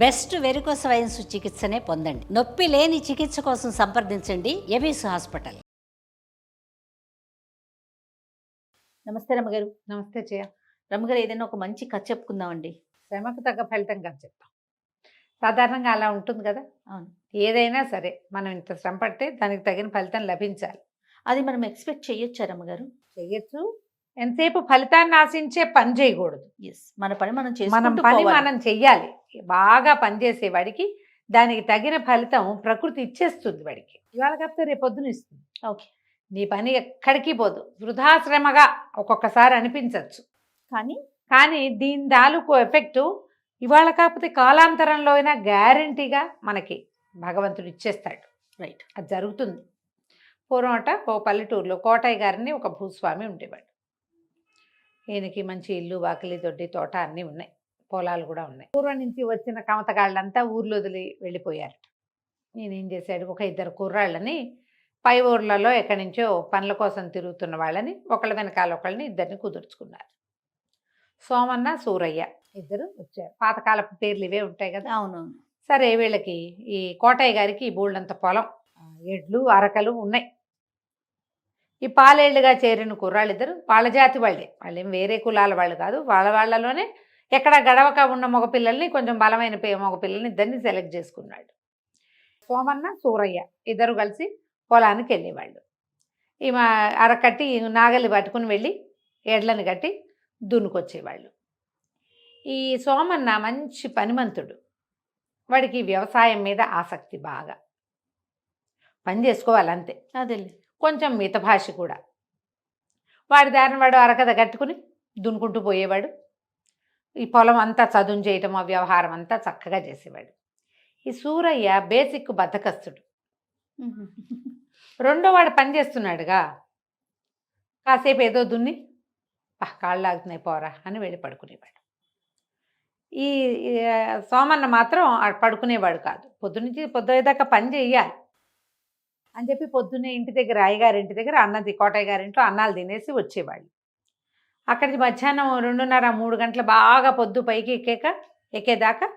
Best varicose veins చికిత్సనే పొందండి. నొప్పి లేని చికిత్స కోసం సంప్రదించండి ఎవిస్ హాస్పిటల్. నమస్తే రమ్మగారు. నమస్తే జయ. రమ్మగారు, ఏదైనా ఒక మంచి కథ చెప్పుకుందామండి. శ్రమకు తగ్గ ఫలితం కాదు చెప్తాం. సాధారణంగా అలా ఉంటుంది కదా. అవును, ఏదైనా సరే మనం ఇంత శ్రమ పడితే దానికి తగిన ఫలితం లభించాలి. అది మనం ఎక్స్పెక్ట్ చేయొచ్చా రమ్మగారు? చెయ్యొచ్చు. ఎంతసేపు ఫలితాన్ని ఆశించే పని చేయకూడదు. ఎస్, మన పని మనం మనం చేసుకుంటూ పని పోవాలి. మనం చెయ్యాలి. బాగా పనిచేసేవాడికి దానికి తగిన ఫలితం ప్రకృతి ఇచ్చేస్తుంది. వాడికి ఇవాళ కాకపోతే రేపు పొద్దున ఇస్తుంది. ఓకే, నీ పని ఎక్కడికి పోదు. వృధాశ్రమగా ఒక్కొక్కసారి అనిపించవచ్చు, కానీ కానీ దీని తాలూకు ఎఫెక్టు ఇవాళ కాకపోతే కాలాంతరంలో అయినా గ్యారంటీగా మనకి భగవంతుడు ఇచ్చేస్తాడు. రైట్, అది జరుగుతుంది. పూర్వమట ఓ పల్లెటూరులో కోటయ్య గారిని ఒక భూస్వామి ఉండేవాడు. ఈయనకి మంచి ఇల్లు, వాకిలి, దొడ్డి, తోట అన్నీ ఉన్నాయి, పొలాలు కూడా ఉన్నాయి. పూర్వం నుంచి వచ్చిన కమతగాళ్ళంతా ఊర్లో వదిలి వెళ్ళిపోయారు. నేనేం చేశాడు, ఒక ఇద్దరు కుర్రాళ్ళని పై ఊర్లలో ఎక్కడి నుంచో పనుల కోసం తిరుగుతున్న వాళ్ళని ఒకళ్ళ వెనకాల ఒకళ్ళని ఇద్దరిని కుదుర్చుకున్నారు. సోమన్న, సూరయ్య ఇద్దరు వచ్చారు. పాతకాలపు పేర్లు ఇవే ఉంటాయి కదా. అవునవును. సరే, వీళ్ళకి ఈ కోటయ్య గారికి బోళ్ళంత పొలం, ఎడ్లు, అరకలు ఉన్నాయి. ఈ పాలేళ్లుగా చేరిన కుర్రాళ్ళిద్దరు వాళ్ళ జాతి వాళ్ళే, వాళ్ళేం వేరే కులాల వాళ్ళు కాదు. వాళ్ళలోనే ఎక్కడ గడవక ఉన్న మగపిల్లల్ని, కొంచెం బలమైన మగపిల్లల్ని ఇద్దరిని సెలెక్ట్ చేసుకున్నాడు. సోమన్న, సూరయ్య ఇద్దరు కలిసి పొలానికి వెళ్ళేవాళ్ళు. ఈమె అరకట్టి నాగలి పట్టుకుని వెళ్ళి ఎడ్లను కట్టి దున్నుకొచ్చేవాళ్ళు. ఈ సోమన్న మంచి పనిమంతుడు. వాడికి వ్యవసాయం మీద ఆసక్తి, బాగా పని చేసుకోవాలంతే. అదే, కొంచెం మితభాషి కూడా. వాడి దారిని వాడు అరకథ కట్టుకుని దున్నుకుంటూ పోయేవాడు. ఈ పొలం అంతా చదును చేయటం, ఆ వ్యవహారం అంతా చక్కగా చేసేవాడు. ఈ సూరయ్య బేసిక్ బద్ధకస్తుడు. రెండో వాడు పని చేస్తున్నాడుగా, కాసేపు ఏదో దున్ని కాళ్ళు ఆగుతున్నాయి పోరా అని వెళ్ళి పడుకునేవాడు. ఈ సోమన్న మాత్రం పడుకునేవాడు కాదు. పొద్దుదాకా పని చెయ్యాలి అని చెప్పి పొద్దున్నే ఇంటి దగ్గర, అయ్యగారింటి దగ్గర అన్నది, కోటయ్య గారింట్లో అన్నాలు తినేసి వచ్చేవాళ్ళు. అక్కడికి మధ్యాహ్నం 2:30, 3 గంటల బాగా పొద్దు పైకి ఎక్కేదాకా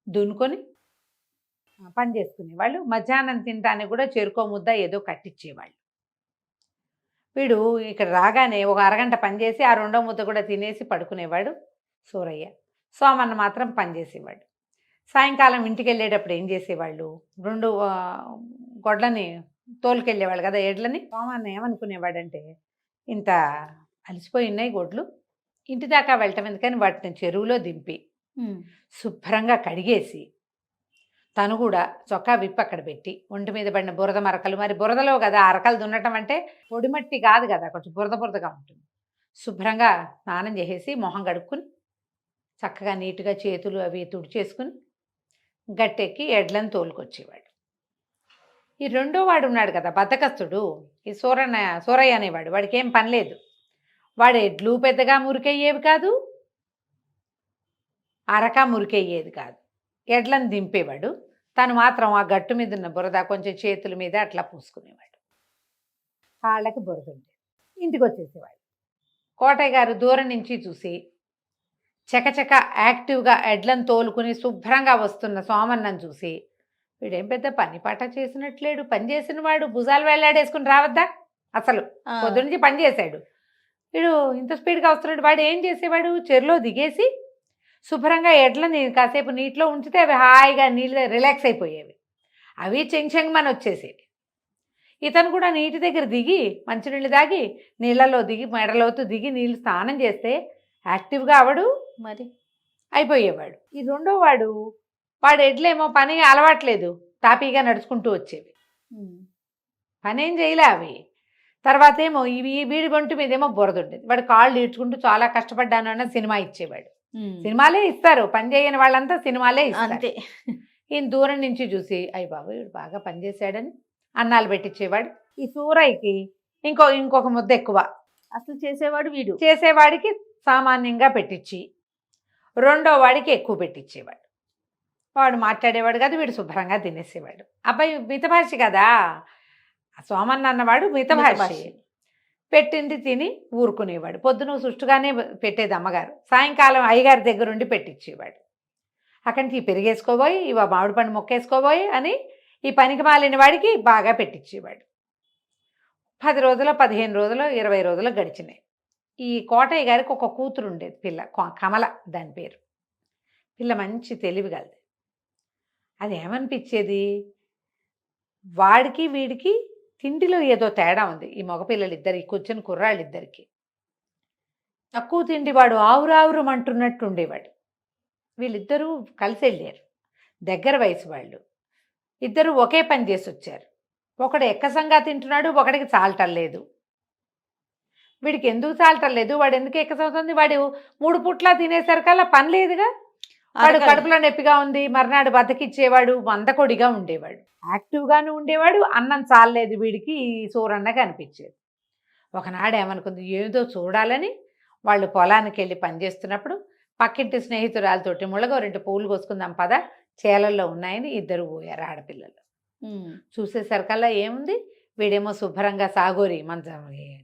దున్నుకొని పని చేసుకునేవాళ్ళు. మధ్యాహ్నం తినడానికి కూడా చెరుకో ముద్ద ఏదో కట్టించేవాళ్ళు. వీడు ఇక్కడ రాగానే ఒక అరగంట పనిచేసి ఆ 2వ ముద్ద కూడా తినేసి పడుకునేవాడు సూరయ్య. సోమన్న మాత్రం పనిచేసేవాడు. సాయంకాలం ఇంటికి వెళ్ళేటప్పుడు ఏం చేసేవాళ్ళు, 2 గొడ్లని తోలుకెళ్ళేవాళ్ళు కదా, ఎడ్లని. సోమన్న ఏమనుకునేవాడంటే, ఇంత అలసిపోయి ఉన్నాయి గొడ్లు, ఇంటి దాకా వెళ్ళటం ఎందుకని వాటిని చెరువులో దింపి శుభ్రంగా కడిగేసి తను కూడా చొక్కా విప్పి అక్కడ పెట్టి ఒంటి మీద పడిన బురద మరకలు, మరి బురదలో కదా అరకలు దున్నటం అంటే పొడిమట్టి కాదు కదా, కొంచెం బురదగా ఉంటుంది. శుభ్రంగా స్నానం చేసేసి మొహం కడుక్కుని చక్కగా నీట్గా చేతులు అవి తుడిచేసుకుని గట్టెక్కి ఎడ్లను తోలుకొచ్చేవాడు. ఈ రెండో వాడు ఉన్నాడు కదా బద్ధకస్తుడు, ఈ సూరయ్య అనేవాడు. వాడికి ఏం పని లేదు. వాడు ఎడ్లు పెద్దగా మురికయ్యేవి కాదు, అరక మురికయ్యేది కాదు. ఎడ్లను దింపేవాడు, తను మాత్రం ఆ గట్టు మీద ఉన్న బురద కొంచెం చేతుల మీద అట్లా పూసుకునేవాడు. కాళ్ళకి బురద ఉండేది. ఇంటికి వచ్చేసేవాడు. కోటయ్య గారు దూరం నుంచి చూసి చకచక యాక్టివ్గా ఎడ్లను తోలుకుని శుభ్రంగా వస్తున్న సోమన్నను చూసి, వీడేం పెద్ద పని పాట చేసినట్లేడు, పని చేసిన వాడు భుజాలు వేలాడేసుకుని రావద్దా, అసలు పొద్దు నుంచి పని చేశాడు, వీడు ఇంత స్పీడ్గా వస్తున్నాడు. వాడు ఏం చేసేవాడు, చెరులో దిగేసి శుభ్రంగా ఎడ్లని కాసేపు నీటిలో ఉంచితే అవి హాయిగా నీళ్ళు రిలాక్స్ అయిపోయేవి. అవి చెంగమని వచ్చేసేవి. ఇతను కూడా నీటి దగ్గర దిగి మంచినీళ్ళు తాగి నీళ్ళలో దిగి మెడలోతు దిగి నీళ్ళు స్నానం చేస్తే యాక్టివ్గా అవడు మరి అయిపోయేవాడు. ఈ రెండో వాడు ఎడ్లేమో పని అలవాట్లేదు, తాపీగా నడుచుకుంటూ వచ్చేవి, పనేం చేయలే అవి. తర్వాత ఏమో వీడి ఒంటి మీద ఏమో బురద ఉండేది. వాడు కాళ్ళు ఈడ్చుకుంటూ చాలా కష్టపడ్డాను అన్న సినిమా ఇచ్చేవాడు. సినిమాలే ఇస్తారు, పని చేయని వాళ్ళంతా సినిమాలే ఇస్తారు. అంతే. ఈయన దూరం నుంచి చూసి అయ్య బాబు వీడు బాగా పనిచేశాడని అన్నాలు పెట్టించేవాడు. ఈ సూరయ్యకి ఇంకొక ముద్ద ఎక్కువ. అసలు చేసేవాడికి సామాన్యంగా పెట్టించి రెండో వాడికి ఎక్కువ పెట్టించేవాడు. వాడు మాట్లాడేవాడు కాదు, వీడు శుభ్రంగా తినేసేవాడు. అబ్బాయి మితభాషి కదా, సోమన్న అన్నవాడు మితభాషి. పెట్టింది తిని ఊరుకునేవాడు. పొద్దున సుష్టుగానే పెట్టేది అమ్మగారు, సాయంకాలం అయ్యగారి దగ్గరుండి పెట్టించేవాడు. అక్కడి నుంచి పెరిగేసుకోబోయి ఇవ మామిడి పండు మొక్కేసుకోబోయి అని ఈ పనికి మాలిన వాడికి బాగా పెట్టించేవాడు. 10 రోజులు 15 రోజులు 20 రోజులు గడిచినాయి. ఈ కోటయ్య గారికి ఒక కూతురు ఉండేది, పిల్ల కమల దాని పేరు. పిల్ల మంచి తెలివి గలది. అది ఏమనిపించేది, వాడికి వీడికి తిండిలో ఏదో తేడా ఉంది. ఈ మగపిల్లలిద్దరు కూర్చొని కుర్రాళ్ళిద్దరికి తక్కువ తిండి, వాడు ఆవురావురమంటున్నట్టు ఉండేవాడు. వీళ్ళిద్దరూ కలిసి వెళ్ళారు, దగ్గర వయసు వాళ్ళు. ఇద్దరు ఒకే పని చేసి వచ్చారు. ఒకడు ఎక్కసంగా తింటున్నాడు, ఒకడికి చాలటం లేదు. వీడికి ఎందుకు చాలటం లేదు, వాడు ఎందుకు ఎక్కసవుతుంది, వాడు 3 పూట్ల తినేసరికల్లా పని లేదుగా. వాడు కడుపులో నొప్పిగా ఉంది, మర్నాడు బతికిచ్చేవాడు, మందకొడిగా ఉండేవాడు, యాక్టివ్గాను ఉండేవాడు. అన్నం చాలలేదు వీడికి, ఈ సూరన్నగా అనిపించేది. ఒకనాడు ఏమనుకుంది, ఏదో చూడాలని వాళ్ళు పొలానికి వెళ్ళి పనిచేస్తున్నప్పుడు పక్కింటి స్నేహితురాలతోటి ముళ్ళగోరింటి పువ్వులు కోసుకుందాం పద, చేలల్లో ఉన్నాయని ఇద్దరు పోయారు ఆడపిల్లలు. చూసేసరికల్లా ఏముంది, వీడేమో శుభ్రంగా సాగోరి మంచం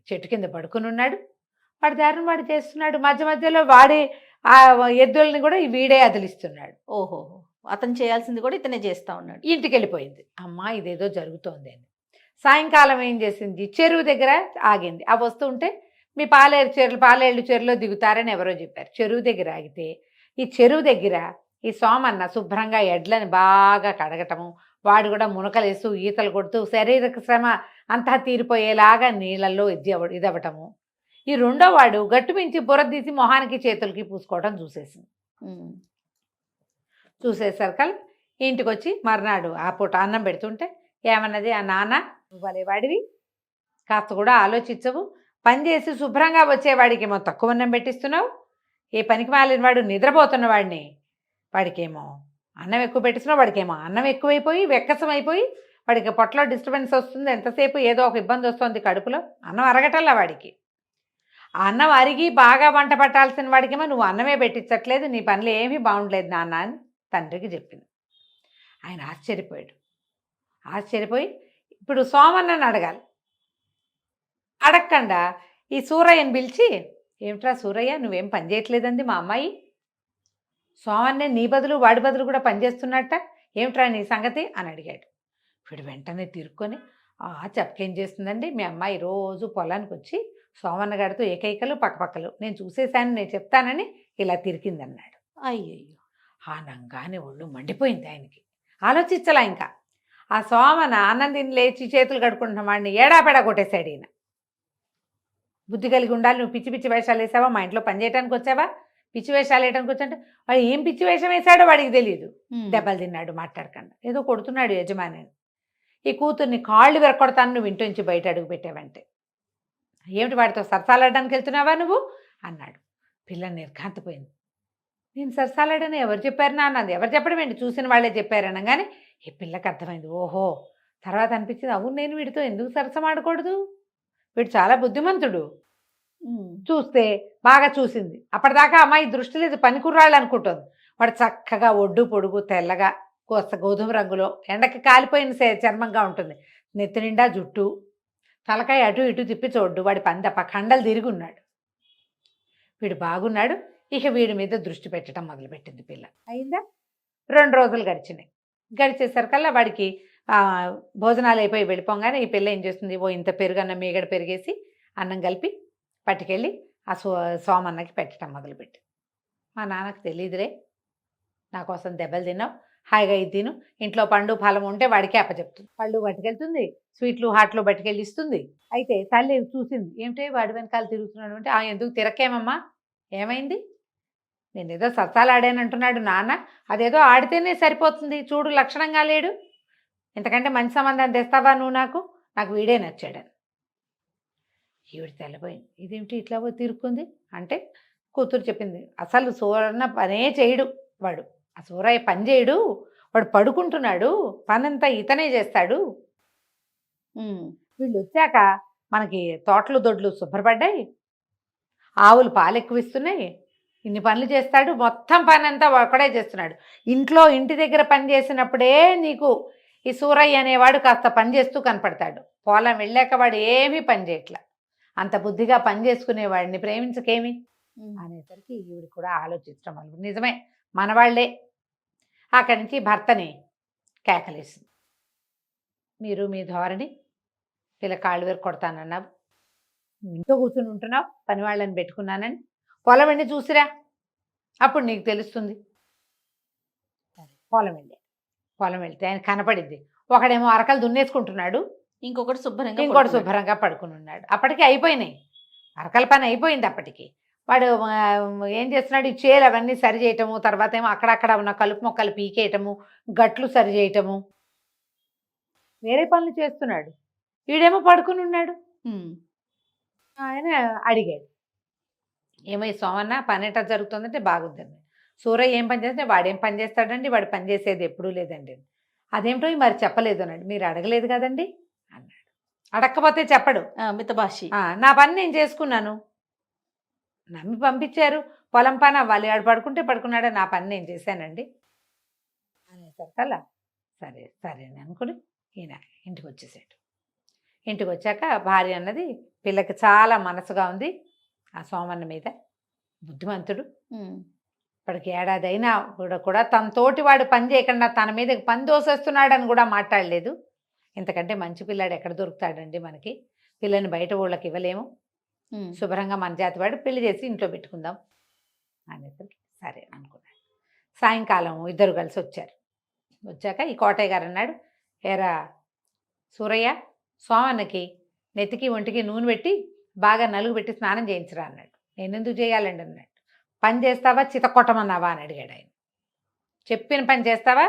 చెట్టు కింద పడుకుని ఉన్నాడు. వాడి దారిని వాడు చేస్తున్నాడు. మధ్య మధ్యలో వాడే ఆ ఎద్దుల్ని కూడా వీడే అదిలిస్తున్నాడు. ఓహో, అతను చేయాల్సింది కూడా ఇతనే చేస్తా ఉన్నాడు. ఇంటికి వెళ్ళిపోయింది. అమ్మా ఇదేదో జరుగుతోంది అని. సాయంకాలం ఏం చేసింది, చెరువు దగ్గర ఆగింది. ఆ వస్తుంటే మీ పాలేళ్ళు చెరువులో దిగుతారని ఎవరో చెప్పారు. చెరువు దగ్గర ఆగితే ఈ చెరువు దగ్గర ఈ సోమన్న శుభ్రంగా ఎడ్లని బాగా కడగటము, వాడు కూడా మునకలేస్తూ ఈతలు కొడుతూ శారీరక శ్రమ అంతా తీరిపోయేలాగా నీళ్ళల్లో ఇదవ్వటము. ఈ రెండో వాడు గట్టు మించి బుర్ర తీసి మొహానికి చేతులకి పూసుకోవటం చూసేసింది. చూసేసరికి ఇంటికి వచ్చి మర్నాడు ఆ పూట అన్నం పెడుతుంటే ఏమన్నది, ఆ నాన్న నువ్వు వాడివి, కాస్త కూడా ఆలోచించవు, పని చేసి శుభ్రంగా వచ్చేవాడికి ఏమో తక్కువ అన్నం పెట్టిస్తున్నావు, ఏ పనికి మాలిన వాడు నిద్రపోతున్న వాడిని వాడికేమో అన్నం ఎక్కువ పెట్టిస్తున్నావు, వాడికేమో అన్నం ఎక్కువైపోయి వెక్కసం అయిపోయి వాడికి పొట్టలో డిస్టర్బెన్స్ వస్తుంది, ఎంతసేపు ఏదో ఒక ఇబ్బంది వస్తుంది కడుపులో, అన్నం అరగటల్లా వాడికి. ఆ అన్నం అరిగి బాగా వంట పట్టాల్సిన వాడికేమో నువ్వు అన్నమే పెట్టించట్లేదు, నీ పనులు ఏమీ బాగుండలేదు నాన్న అని తండ్రికి చెప్పింది. ఆయన ఆశ్చర్యపోయి ఇప్పుడు సోమన్నని అడగాలి. అడగకుండా ఈ సూరయ్యని పిలిచి, ఏమిట్రా సూరయ్య నువ్వేం పని చేయట్లేదండి మా అమ్మాయి, సోమన్నే నీ బదులు వాడి బదులు కూడా పనిచేస్తున్నట్ట, ఏమిట్రా నీ సంగతి అని అడిగాడు. వీడు వెంటనే తిరుక్కొని, చెప్పకేం చేస్తుందండి, మీ అమ్మాయి రోజు పొలానికి వచ్చి సోమన్న గారితో ఏకైకలు పక్కపక్కలు నేను చూసేశాను, నేను చెప్తానని ఇలా తిరిగిందన్నాడు. అయ్యయ్యో, ఆనంగానే ఒళ్ళు మండిపోయింది ఆయనకి. ఆలోచించలా ఇంకా. ఆ సోమన ఆనందిని లేచి చేతులు కడుక్కుంటున్న వాడిని ఏడాపెడా కొట్టేశాడు ఈయన. బుద్ధి కలిగి ఉండాలి, నువ్వు పిచ్చి పిచ్చి వేషాలు వేసావా, మా ఇంట్లో పని చేయడానికి వచ్చావా, పిచ్చి వేషాలు వేయడానికి వచ్చాంటే వాడు ఏం పిచ్చి వేషం వేశాడో వాడికి తెలియదు. దెబ్బలు తిన్నాడు మాట్లాడకుండా, ఏదో కొడుతున్నాడు యజమాని. ఈ కూతుర్ని కాళ్ళు విరకొడతాను నువ్వు ఇంటి నుంచి బయట అడుగు పెట్టావంటే, ఏమిటి వాడితో సరసాలాడడానికి వెళ్తున్నావా నువ్వు అన్నాడు. పిల్ల నిర్ఘాంతపోయింది. నేను సరసాలాడని ఎవరు చెప్పారు నాన్నది, ఎవరు చెప్పడం ఏంటి, చూసిన వాళ్ళే చెప్పారనగానే ఈ పిల్లకి అర్థమైంది. ఓహో, తర్వాత అనిపించింది, అవును నేను వీడితో ఎందుకు సరసమాడకూడదు, వీడు చాలా బుద్ధిమంతుడు. చూస్తే బాగా చూసింది. అప్పటిదాకా అమ్మాయి దృష్టి లేదు, పనికుర్రాళ్ళు అనుకుంటుంది. వాడు చక్కగా ఒడ్డు పొడుగు తెల్లగా గోధుమ రంగులో ఎండకి కాలిపోయిన చర్మంగా ఉంటుంది, నెత్తి నిండా జుట్టు, తలకాయ అటు ఇటు తిప్పి చూడ్డు, వాడి పని తప్ప కండలు తిరిగి ఉన్నాడు. వీడు బాగున్నాడు. ఇక వీడి మీద దృష్టి పెట్టడం మొదలుపెట్టింది పిల్ల. అయిందా, 2 రోజులు గడిచినాయి. గడిచేసరికల్లా వాడికి భోజనాలు అయిపోయి వెళ్ళిపోగానే ఈ పిల్ల ఏం చేస్తుంది, ఓ ఇంత పెరుగన్నం మీగడ పెరిగేసి అన్నం కలిపి పట్టుకెళ్ళి ఆ సోమన్నకి పెట్టడం మొదలుపెట్టి, మా నాన్నకు తెలియదురే, నా కోసం దెబ్బలు తిన్నావు, హాయిగా ఇది తిను, ఇంట్లో పండు ఫలం ఉంటే వాడికి అప్పచెప్తుంది, పళ్ళు పట్టుకెళ్తుంది, స్వీట్లు హాట్లో పట్టుకెళ్ళి ఇస్తుంది. అయితే తల్లి చూసింది, ఏమిటే వాడి వెనకాల తిరుగుతున్నాడు అంటే, ఎందుకు తిరక్కేమమ్మా, ఏమైంది, నేను ఏదో సరసాలు ఆడానంటున్నాడు నాన్న, అదేదో ఆడితేనే సరిపోతుంది, చూడు లక్షణంగా లేడు, ఇంతకంటే మంచి సంబంధం తెస్తావా నువ్వు, నాకు వీడే నచ్చాడని. ఈవిడ తెల్లపోయింది, ఇదేమిటి ఇట్లా తిరుక్కుంది అంటే కూతురు చెప్పింది, అసలు సూరన్న పనే చేయడు వాడు, ఆ సూరయ్య పని చేయడు, వాడు పడుకుంటున్నాడు, పనంతా ఇతనే చేస్తాడు. వీళ్ళు వచ్చాక మనకి తోటలు దొడ్లు శుభ్రపడ్డాయి, ఆవులు పాలు ఎక్కువ ఇస్తున్నాయి, ఇన్ని పనులు చేస్తాడు, మొత్తం పని అంతా ఒకడే చేస్తున్నాడు. ఇంటి దగ్గర పని చేసినప్పుడే నీకు ఈ సూరయ్య అనేవాడు కాస్త పని చేస్తూ కనపడతాడు, పొలం వెళ్ళాక వాడు ఏమీ పని చేయట్లా, అంత బుద్ధిగా పని చేసుకునేవాడిని ప్రేమించకేమి అనేసరికి ఈవిడ కూడా ఆలోచించడం వల్ల, నిజమే మనవాళ్లే అక్కడి నుంచి భర్తని కేకలేసింది. మీరు మీ ధోరణి పిల్ల కాళ్ళు వేరు కొడతానన్నావు, నువ్వు ఇంట్లో కూర్చుని ఉంటున్నావు, పని వాళ్ళని పెట్టుకున్నానని, పొలం వెళ్ళి చూసిరా, అప్పుడు నీకు తెలుస్తుంది. సరే పొలం వెళ్ళి పొలం వెళ్తే ఆయన కనపడింది. ఒకడేమో అరకలు దున్నేసుకుంటున్నాడు, ఇంకొకటి శుభ్రంగా ఇంకోటి పడుకున్నాడు. శుభ్రంగా పడుకుని ఉన్నాడు. అప్పటికి అయిపోయినాయి, అరకల పని అయిపోయింది. అప్పటికి వాడు ఏం చేస్తున్నాడు, ఈ చేలు అవన్నీ సరి చేయటము, తర్వాత ఏమో అక్కడక్కడ ఉన్న కలుపు మొక్కలు పీకేయటము, గట్లు సరి చేయటము, వేరే పనులు చేస్తున్నాడు. వీడేమో పడుకుని ఉన్నాడు. ఉమ్. ఆయన అడిగాడు, ఏమో ఈ సోమన్న పని ఎట్లా జరుగుతుందంటే బాగుందండి. సూరయ్య ఏం పని చేస్తే వాడేం పని చేస్తాడండి, వాడు పని చేసేది ఎప్పుడూ లేదండి. అదేంటో మరి చెప్పలేదు అన్నాడు. మీరు అడగలేదు కదండి అన్నాడు. అడగకపోతే చెప్పడు. మితభాషి. నా పని నేను చేసుకున్నాను, నమ్మి పంపించారు, పొలం పని అవ్వాలి, ఆడు పడుకుంటే పడుకున్నాడే, నా పని నేను చేశానండి అనేసరికల్లా సరే సరే అని అనుకుని ఈయన ఇంటికి వచ్చేసాడు. ఇంటికి వచ్చాక భార్య అన్నది, పిల్లకి చాలా మనసుగా ఉంది ఆ సోమన్న మీద, బుద్ధిమంతుడు, ఉమ్. ఇప్పటికి ఏడాది అయినా కూడా తన తోటి వాడు పని చేయకుండా తన మీద పని దోసేస్తున్నాడని కూడా మాట్లాడలేదు. ఇంతకంటే మంచి పిల్లాడు ఎక్కడ దొరుకుతాడండి మనకి, పిల్లని బయట ఊళ్ళకి ఇవ్వలేము, ఉమ్. శుభ్రంగా మన జాతి వాడు పెళ్లి చేసి ఇంట్లో పెట్టుకుందాం అనేసరికి సరే అనుకున్నాడు. సాయంకాలం ఇద్దరు కలిసి వచ్చారు. వచ్చాక ఈ కోటయ్య గారు అన్నాడు, ఏరా సూరయ్య, సోమన్నకి నెత్తికి ఒంటికి నూనె పెట్టి బాగా నలుగు పెట్టి స్నానం చేయించరా అన్నాడు. నేను ఎందుకు చేయాలండి అన్నాడు. పని చేస్తావా చితకొట్టమన్నావా అని అడిగాడు ఆయన. చెప్పిన పని చేస్తావా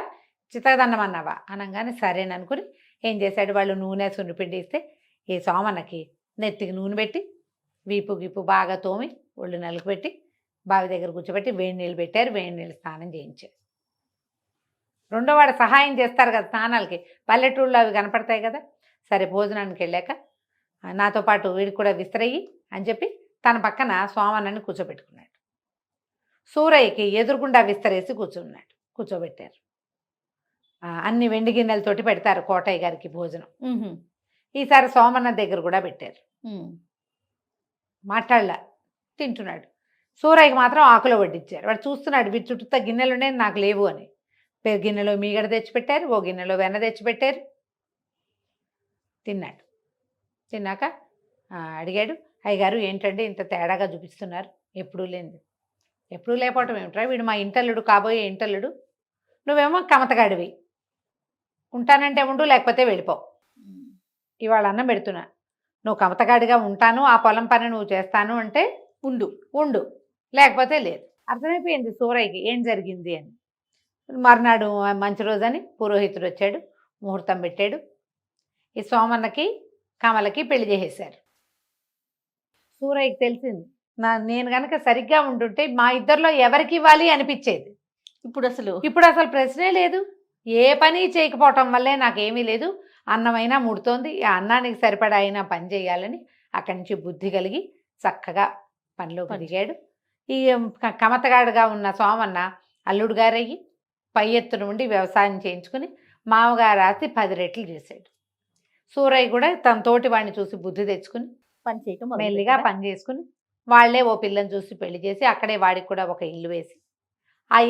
చితదన్నమన్నావా అనగానే సరేననుకుని ఏం చేశాడు, వాళ్ళు నూనె సున్నిపిండి ఇస్తే ఈ సోమన్నకి నెత్తికి నూనె పెట్టి వీపు గిప్పు బాగా తోమి ఒళ్ళు నలుగు పెట్టి బావి దగ్గర కూర్చోబెట్టి వేడి నీళ్ళు పెట్టారు, వేడి నీళ్ళు స్నానం చేయించారు. రెండో వాడు సహాయం చేస్తారు కదా స్నానాలకి, పల్లెటూళ్ళు అవి కనపడతాయి కదా. సరే భోజనానికి వెళ్ళాక నాతో పాటు వీడికి కూడా విస్తరయ్యి అని చెప్పి తన పక్కన సోమన్నని కూర్చోబెట్టుకున్నాడు. సూరయ్యకి ఎదురుగుండా విస్తరేసి కూర్చోబెట్టారు. అన్ని వెండి గిన్నెలతోటి పెడతారు కోటయ్య గారికి భోజనం. ఉహు. ఈసారి సోమన్న దగ్గర కూడా పెట్టారు. ఉమ్. మాట్లాడలా, తింటున్నాడు. సూరయ్యకి మాత్రం ఆకులో వడ్డించారు. వాడు చూస్తున్నాడు, వీటి చుట్టూ గిన్నెలునే నాకు లేవు అని. గిన్నెలో మీగడ తెచ్చిపెట్టారు, ఓ గిన్నెలో వెన్న తెచ్చిపెట్టారు. తిన్నాడు. తిన్నాక అడిగాడు, అయ్యగారు ఏంటండి ఇంత తేడాగా చూపిస్తున్నారు, ఎప్పుడూ లేనిది. ఎప్పుడూ లేకపోవటం ఏమిట్రా, వీడు మా ఇంటల్లుడు, కాబోయే ఇంటల్లుడు, నువ్వేమో కమతగాడివి, ఉంటానంటే ఉండు లేకపోతే వెళ్ళిపో, ఇవాళ అన్నం పెడుతున్నా, నువ్వు కమతగాడిగా ఉంటాను, ఆ పొలం పని నువ్వు చేస్తాను అంటే ఉండు లేకపోతే లేదు. అర్థమైపోయింది సూరయ్యకి ఏం జరిగింది అని. మర్నాడు మంచి రోజని పురోహితుడు వచ్చాడు, ముహూర్తం పెట్టాడు. ఈ సోమన్నకి కమలకి పెళ్లి చేసేశారు. సూరయ్యకి తెలిసింది, నేను కనుక సరిగ్గా ఉంటుంటే మా ఇద్దరిలో ఎవరికి ఇవ్వాలి అనిపించేది. ఇప్పుడు అసలు ప్రశ్నే లేదు. ఏ పని చేయకపోవటం వల్లే నాకేమీ లేదు, అన్నమైనా ముడుతోంది, ఆ అన్నానికి సరిపడా అయినా పని చేయాలని అక్కడి నుంచి బుద్ధి కలిగి చక్కగా పనిలోకి దిగాడు. ఈ కమతగాడుగా ఉన్న సోమన్న అల్లుడు గారయ్యి పై ఎత్తున ఉండి వ్యవసాయం చేయించుకుని మామగారు ఆస్తి 10 రెట్లు చేశాడు. సూరయ్య కూడా తన తోటి వాడిని చూసి బుద్ధి తెచ్చుకుని పని చేయటం మెల్లిగా పని చేసుకుని వాళ్లే ఓ పిల్లని చూసి పెళ్లి చేసి అక్కడే వాడికి కూడా ఒక ఇల్లు వేసి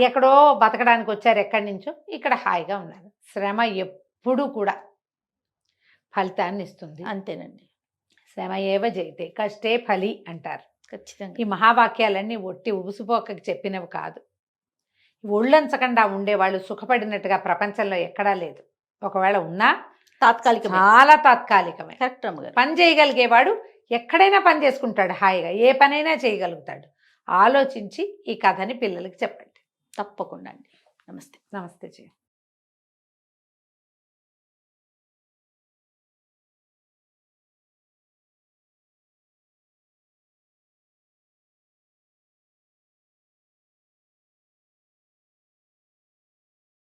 ఎక్కడో బతకడానికి వచ్చారు, ఎక్కడి నుంచో ఇక్కడ హాయిగా ఉన్నారు. శ్రమ ఎప్పుడూ కూడా ఫలితాన్ని ఇస్తుంది. అంతేనండి. శ్రమ ఏవ జయితే కష్టే ఫలి అంటారు. ఖచ్చితంగా ఈ మహావాక్యాలన్నీ ఒట్టి ఉబుసుపోకకి చెప్పినవి కాదు. ఒళ్ళంచకుండా ఉండేవాళ్ళు సుఖపడినట్టుగా ప్రపంచంలో ఎక్కడా లేదు. ఒకవేళ ఉన్నా తాత్కాలికమే, చాలా తాత్కాలికమే. కరెక్ట్ అమ్మగారు. పని చేయగలిగేవాడు ఎక్కడైనా పని చేసుకుంటాడు, హాయిగా ఏ పనైనా చేయగలుగుతాడు. ఆలోచించి ఈ కథని పిల్లలకి చెప్పండి. తప్పకుండా అండి. నమస్తే. నమస్తే జీ.